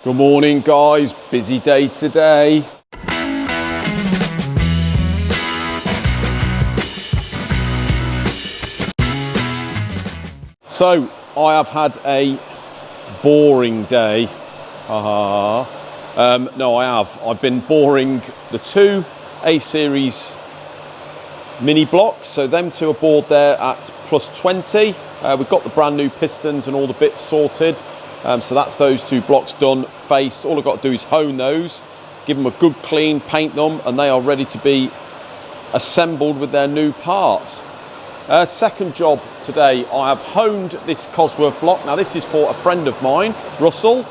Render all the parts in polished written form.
Good morning guys, busy day today. So I have had a boring day. No, I have. I've been boring the two A-Series mini blocks. So them two are bored there at plus 20. We've got the brand new pistons and all the bits sorted. So that's those two blocks done, faced. All I've got to do is hone those, give them a good clean, paint them, and they are ready to be assembled with their new parts. Second job today, I have honed this Cosworth block. Now this is for a friend of mine, Russell.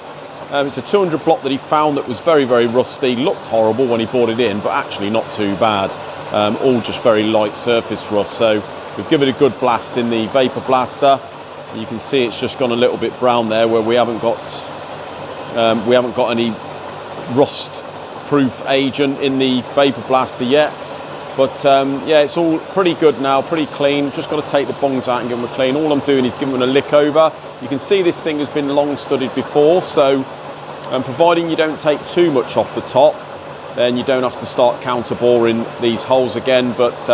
It's a 200 block that he found that was very, very rusty. Looked horrible when he brought it in, but actually not too bad. All just very light surface rust. So we've given it a good blast in the vapor blaster. You can see it's just gone a little bit brown there where we haven't got any rust-proof agent in the vapor blaster yet. But yeah, it's all pretty good now, pretty clean. Just got to take the bongs out and give them a clean. All I'm doing is giving them a lick over. You can see this thing has been long studied before, so providing you don't take too much off the top, then you don't have to start counter boring these holes again. But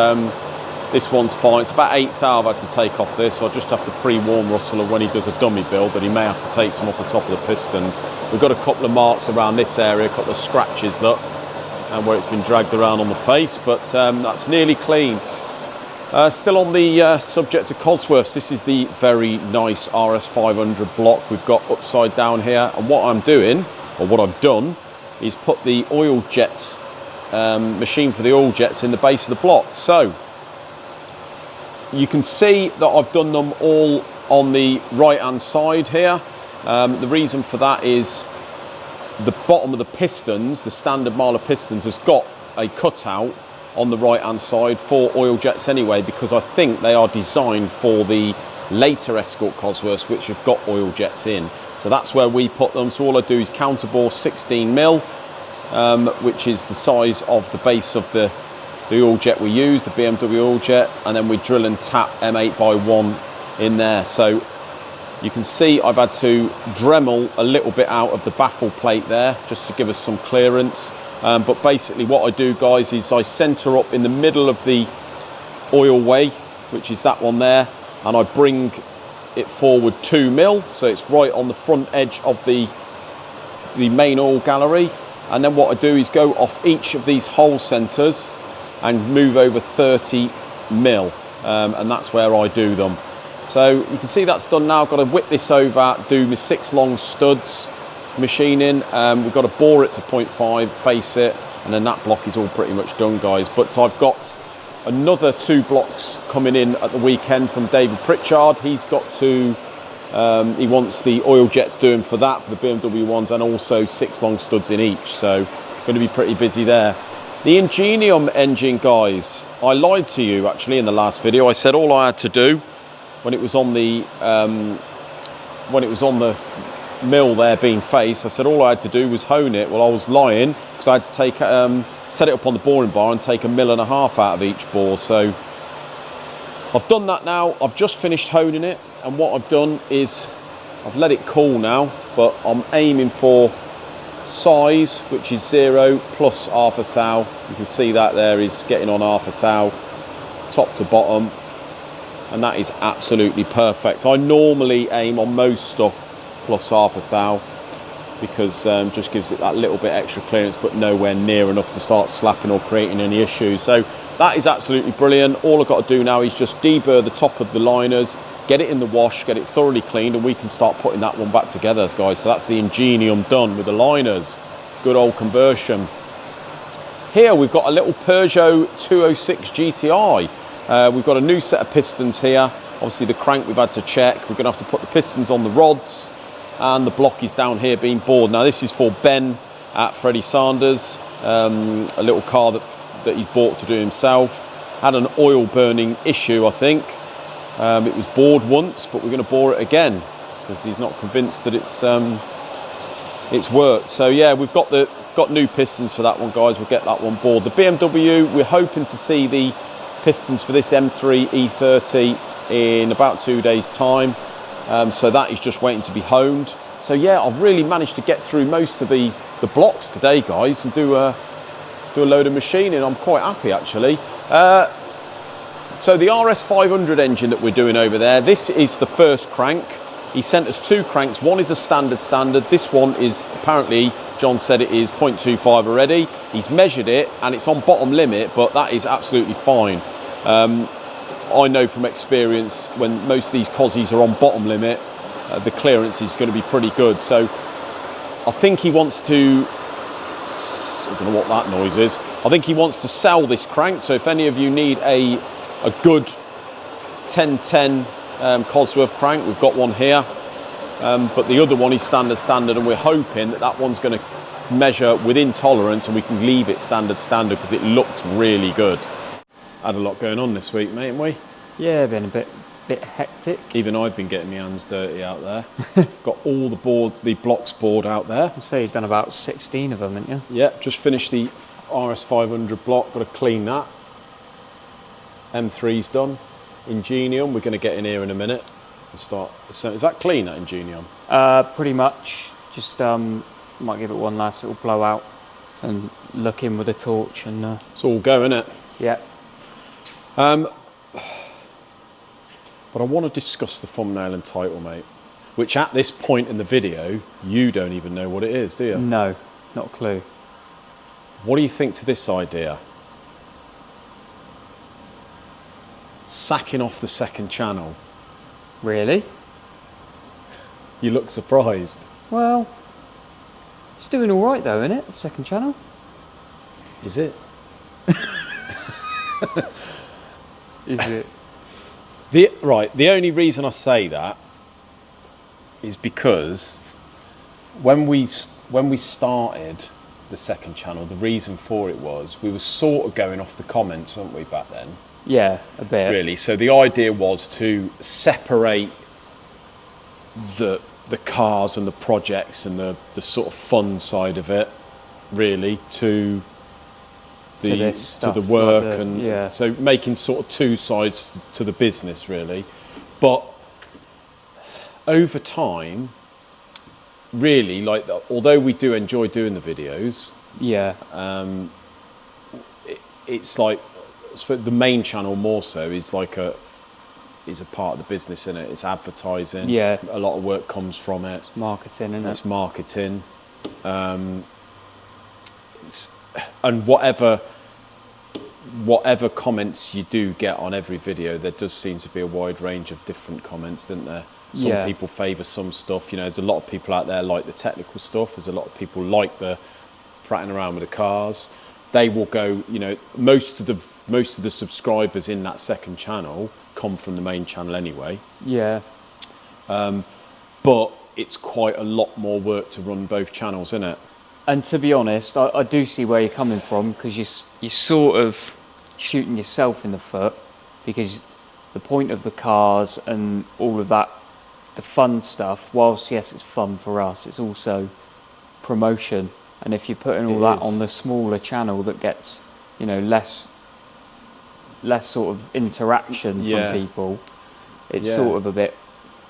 this one's fine. It's about 8 thou I've had to take off this, so I just have to pre-warn Russell of when he does a dummy build that he may have to take some off the top of the pistons. We've got a couple of marks around this area, a couple of scratches, look, and where it's been dragged around on the face, but that's nearly clean. Still on the subject of Cosworths, this is the very nice RS500 block we've got upside down here, and what I'm doing, or what I've done, is put the oil jets, machine for the oil jets in the base of the block. So you can see that I've done them all on the right hand side here. The reason for that is the bottom of the pistons, the standard Marler pistons, has got a cutout on the right hand side for oil jets anyway, because I think they are designed for the later Escort Cosworths which have got oil jets in. So that's where we put them. So all I do is counterbore 16mm, which is the size of the base of the oil jet we use, the BMW oil jet, and then we drill and tap M8x1 in there. So you can see I've had to Dremel a little bit out of the baffle plate there just to give us some clearance. But basically what I do, guys, is I center up in the middle of the oil way, which is that one there, and I bring it forward 2mm, so it's right on the front edge of the main oil gallery. And then what I do is go off each of these hole centers and move over 30mm, and that's where I do them. So you can see that's done now. I've got to whip this over, do my 6 long studs machining. We've got to bore it to 0.5, face it, and then that block is all pretty much done, guys. But I've got another 2 blocks coming in at the weekend from David Pritchard. He's got to, he wants the oil jets doing for that, for the BMW ones, and also 6 long studs in each. So going to be pretty busy there. The ingenium engine, guys, I lied to you actually in the last video. I said all I had to do when it was on the mill there being faced, I said all I had to do was hone it. Well, I was lying, because I had to take set it up on the boring bar and take 1.5 mil out of each bore. So I've done that now. I've just finished honing it, and what I've done is I've let it cool now, but I'm aiming for size, which is 0 plus ½ thou. You can see that there is getting on ½ thou top to bottom, and that is absolutely perfect. I normally aim on most stuff plus ½ thou, because just gives it that little bit extra clearance, but nowhere near enough to start slapping or creating any issues. So that is absolutely brilliant. All I've got to do now is just deburr the top of the liners, get it in the wash, get it thoroughly cleaned, and we can start putting that one back together, guys. So that's the ingenium done with the liners. Good old conversion. Here we've got a little Peugeot 206 GTI. We've got a new set of pistons here. Obviously the crank we've had to check. We're going to have to put the pistons on the rods, and the block is down here being bored. Now this is for Ben at Freddie Sanders, a little car that he bought to do himself. Had an oil burning issue, I think. It was bored once, but we're going to bore it again because he's not convinced that it's worked. So yeah, we've got new pistons for that one, guys. We'll get that one bored. The BMW, we're hoping to see the pistons for this M3 E30 in about 2 days' time. So that is just waiting to be honed. So yeah, I've really managed to get through most of the blocks today, guys, and do a load of machining. I'm quite happy, actually. So the RS500 engine that we're doing over there, this is the first crank. He sent us 2 cranks. One is a standard. This one is, apparently, John said it is 0.25 already. He's measured it and it's on bottom limit, but that is absolutely fine. I know from experience when most of these Cossies are on bottom limit, the clearance is going to be pretty good. So I think he wants to, I don't know what that noise is. I think he wants to sell this crank. So if any of you need a good 1010 Cosworth crank, we've got one here. But the other one is standard, and we're hoping that that one's going to measure within tolerance and we can leave it standard because it looks really good. Had a lot going on this week, mate, haven't we? Yeah, been a bit hectic. Even I've been getting my hands dirty out there. Got all the blocks bored out there. You say you've done about 16 of them, haven't you? Yeah, just finished the RS500 block, got to clean that. M3's done. Ingenium, we're going to get in here in a minute and start. So is that clean, that Ingenium? Pretty much. Just might give it one last little blowout and look in with a torch and. It's all go, isn't it? Yeah. But I want to discuss the thumbnail and title, mate, which at this point in the video, you don't even know what it is, do you? No, not a clue. What do you think to this idea? Sacking off the second channel. Really? You look surprised. Well, it's doing all right though, isn't it, the second channel? Is it? Is it? The only reason I say that is because when we started the second channel, the reason for it was we were sort of going off the comments, weren't we, back then? Yeah, a bit. Really. So the idea was to separate the cars and the projects and the sort of fun side of it, really, to the work, like and yeah. So making sort of 2 sides to the business, really. But over time, really, like, although we do enjoy doing the videos, yeah, it's like the main channel more so is like is a part of the business, isn't it? It's advertising. Yeah, a lot of work comes from it. It's marketing, isn't it? It's marketing. And whatever comments you do get on every video, there does seem to be a wide range of different comments, doesn't there? Some people favour some stuff. You know, there's a lot of people out there like the technical stuff. There's a lot of people like the prattling around with the cars. They will go. You know, most of the subscribers in that second channel come from the main channel anyway. Yeah. But it's quite a lot more work to run both channels, isn't it? And to be honest, I do see where you're coming from, because you're sort of shooting yourself in the foot, because the point of the cars and all of that, the fun stuff, whilst yes, it's fun for us, it's also promotion. And if you're putting all that on the smaller channel that gets, you know, less sort of interaction from people, it's sort of a bit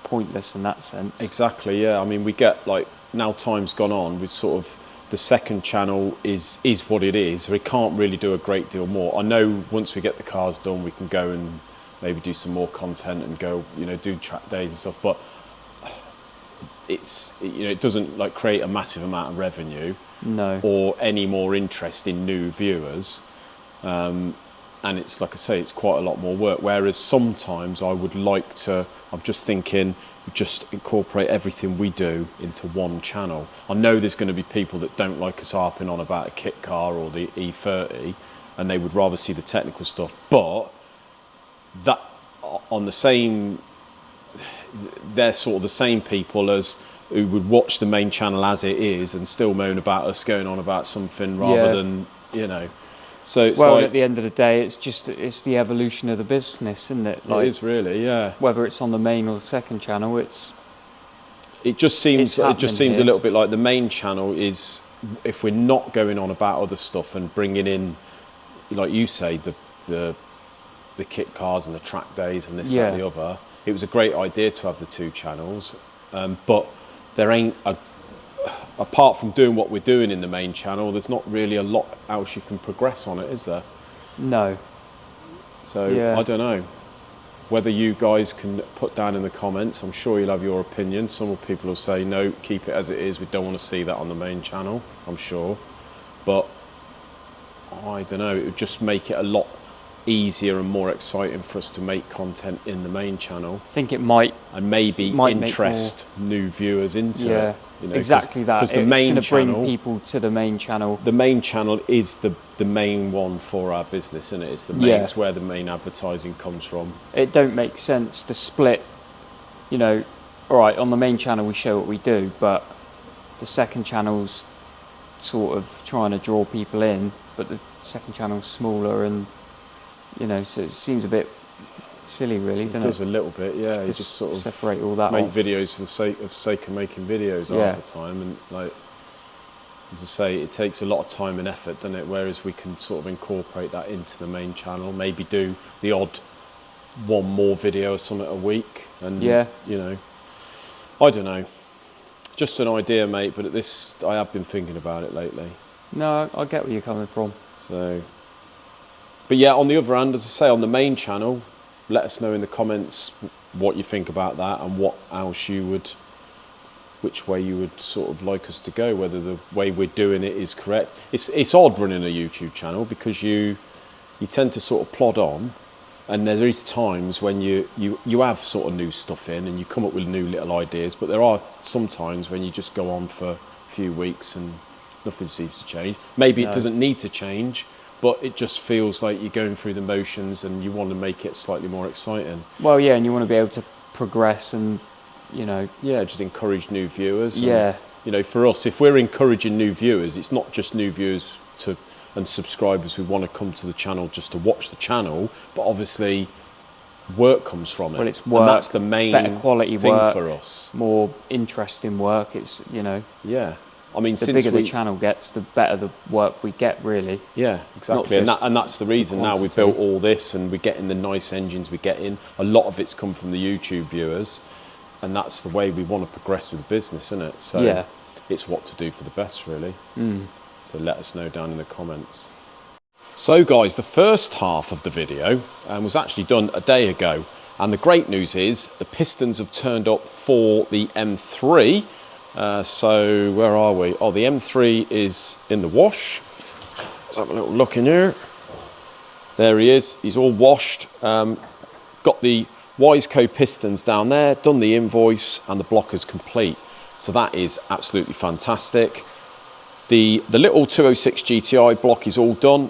pointless in that sense. Exactly, yeah. I mean, we get, like, now time's gone on, with sort of the second channel is what it is. We can't really do a great deal more. I know once we get the cars done, we can go and maybe do some more content and go, you know, do track days and stuff. But it's, you know, it doesn't like create a massive amount of revenue, no, or any more interest in new viewers. And it's, like I say, it's quite a lot more work. Whereas sometimes I would like to, I'm just thinking, just incorporate everything we do into one channel. I know there's going to be people that don't like us harping on about a kit car or the E30, and they would rather see the technical stuff. But that on the same, they're sort of the same people as who would watch the main channel as it is and still moan about us going on about something rather than, you know. So it's well, like, at the end of the day, it's the evolution of the business, isn't it? Like, it is really, yeah. Whether it's on the main or the second channel, it just seems here. A little bit like the main channel is, if we're not going on about other stuff and bringing in, like you say, the kit cars and the track days and this, that, and the other. It was a great idea to have the 2 channels, but there ain't apart from doing what we're doing in the main channel, there's not really a lot else you can progress on it, is there? No. So Yeah. I don't know whether you guys can put down in the comments. I'm sure you'll have your opinion. Some people will say no, keep it as it is, we don't want to see that on the main channel, I'm sure. But I don't know, it would just make it a lot easier and more exciting for us to make content in the main channel. I think it might, and maybe interest new viewers into it. You know, exactly that. Because the main going to bring channel, people to the main channel. The main channel is the main one for our business, isn't it? It's the main, it's where the main advertising comes from. It don't make sense to split, you know, all right, on the main channel we show what we do, but the second channel's sort of trying to draw people in, but the second channel's smaller, and, you know, so it seems a bit silly, really, doesn't it? It does a little bit, yeah. You just sort of separate all that make off. videos for the sake of making videos half the time, and like, as I say, it takes a lot of time and effort, doesn't it? Whereas we can sort of incorporate that into the main channel, maybe do the odd one more video or something a week, and you know, I don't know, just an idea, mate. But I have been thinking about it lately. No, I get where you're coming from. So, but yeah, on the other hand, as I say, on the main channel, let us know in the comments what you think about that, and what else which way you would sort of like us to go, whether the way we're doing it is correct. It's odd running a YouTube channel, because you tend to sort of plod on, and there is times when you have sort of new stuff in and you come up with new little ideas, but there are some times when you just go on for a few weeks and nothing seems to change. Maybe it doesn't need to change, but it just feels like you're going through the motions and you want to make it slightly more exciting. Well, yeah, and you want to be able to progress and, you know... Yeah, just encourage new viewers. Yeah. And, you know, for us, if we're encouraging new viewers, it's not just new viewers and subscribers who want to come to the channel just to watch the channel, but obviously work comes from it. Well, it's work, and that's the main better quality thing work for us. More interesting work. It's, you know... Yeah. I mean, the bigger the channel gets, the better the work we get, really. Yeah, exactly. And that's the reason now we've built all this, and we're getting the nice engines we're getting. A lot of it's come from the YouTube viewers, and that's the way we want to progress with the business, isn't it? So it's what to do for the best, really. So let us know down in the comments. So guys, the first half of the video was actually done a day ago, and the great news is the pistons have turned up for the M3. So where are we? Oh, the M3 is in the wash. Let's have a little look in here. There he is. He's all washed. Got the Wiseco pistons down there, done the invoice, and the blocker's complete. So that is absolutely fantastic. The little 206 GTI block is all done.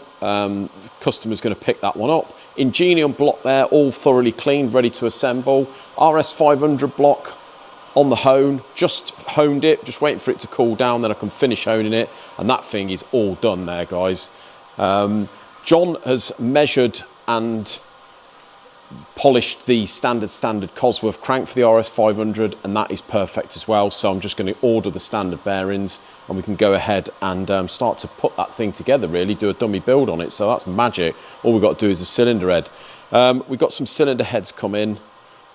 Customer's going to pick that one up. Ingenium block there, all thoroughly cleaned, ready to assemble. RS 500 block on the hone, just honed it, just waiting for it to cool down, then I can finish honing it, and that thing is all done there, guys. John has measured and polished the standard Cosworth crank for the RS 500, and that is perfect as well. So I'm just going to order the standard bearings, and we can go ahead and start to put that thing together, really, do a dummy build on it. So that's magic. All we've got to do is a cylinder head. We've got some cylinder heads come in.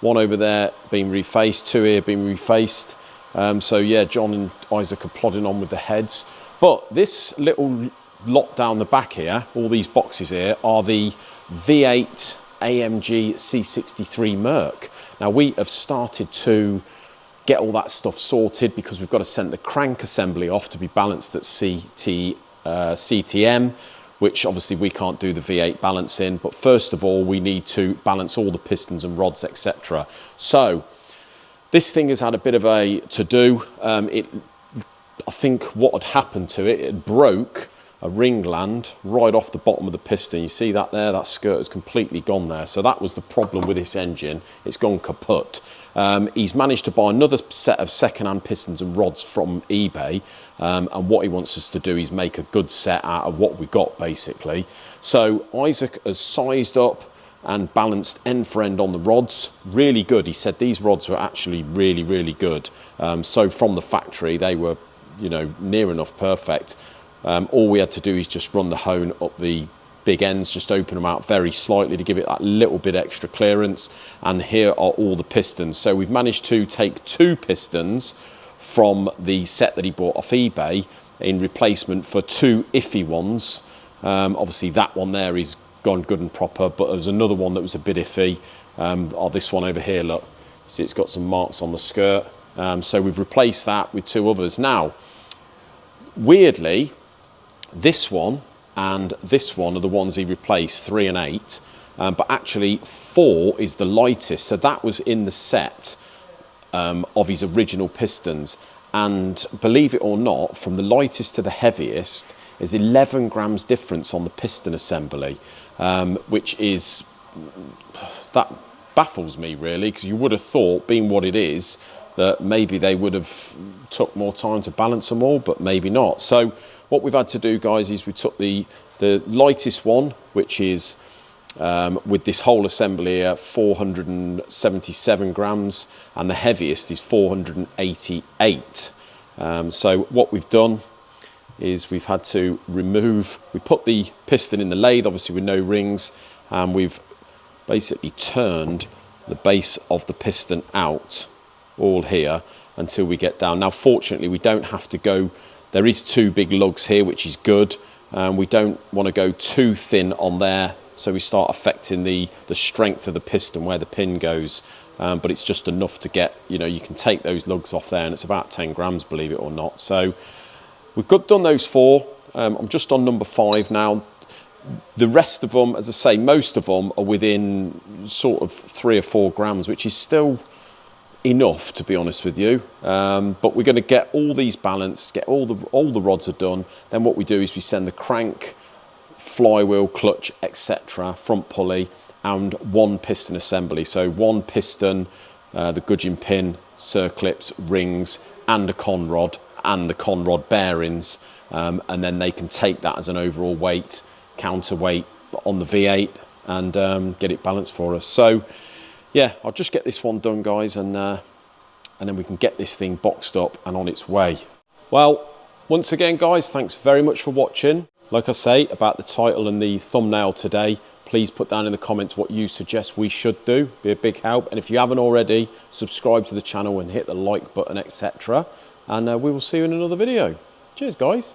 One over there being refaced, two here being refaced. So yeah, John and Isaac are plodding on with the heads. But this little lot down the back here, all these boxes here, are the V8 AMG C63 Merc. Now we have started to get all that stuff sorted, because we've got to send the crank assembly off to be balanced at CTM, which obviously we can't do the V8 balancing, but first of all we need to balance all the pistons and rods, etc. So this thing has had a bit of a to-do. I think what had happened to it, it broke a ring gland right off the bottom of the piston. You see that there? That skirt has completely gone there. So that was the problem with this engine. It's gone kaput. He's managed to buy another set of second-hand pistons and rods from eBay, and what he wants us to do is make a good set out of what we got, basically. So Isaac has sized up and balanced end for end on the rods. Really good. He said these rods were actually really, really good. So from the factory, they were, you know, near enough perfect. All we had to do is just run the hone up the big ends, just open them out very slightly to give it that little bit extra clearance. And here are all the pistons. So we've managed to take two pistons from the set that he bought off eBay in replacement for 2 iffy ones. Obviously that one there is gone good and proper, but there was another one that was a bit iffy. This one over here, look, see it's got some marks on the skirt. So we've replaced that with 2 others. Now, weirdly, this one and this one are the ones he replaced, 3 and 8, but actually 4 is the lightest. So that was in the set of his original pistons. And believe it or not, from the lightest to the heaviest is 11 grams difference on the piston assembly, which is, that baffles me really, because you would have thought, being what it is, that maybe they would have took more time to balance them all, but maybe not. So what we've had to do, guys, is we took the lightest one, which is with this whole assembly here, 477 grams, and the heaviest is 488. So what we've done is we've had to remove, we put the piston in the lathe, obviously with no rings, and we've basically turned the base of the piston out all here until we get down. Now fortunately we don't have to go, there is 2 big lugs here, which is good. We don't want to go too thin on there, so we start affecting the strength of the piston where the pin goes, but it's just enough to get, you know, you can take those lugs off there, and it's about 10 grams, believe it or not. So we've done those 4. I'm just on number 5 now. The rest of them, as I say, most of them are within sort of 3 or 4 grams, which is still enough, to be honest with you. But we're going to get all these balanced, get all the rods are done. Then what we do is we send the crank, flywheel, clutch, etc., front pulley, and 1 piston assembly. So 1 piston, the gudgeon pin, circlips, rings, and a con rod, and the con rod bearings, and then they can take that as an overall weight, counterweight on the V8, and get it balanced for us. So yeah, I'll just get this one done, guys, and then we can get this thing boxed up and on its way. Well, once again, guys, thanks very much for watching. Like I say, about the title and the thumbnail today, please put down in the comments what you suggest we should do. Be a big help. And if you haven't already, subscribe to the channel and hit the like button, etc. And we will see you in another video. Cheers, guys.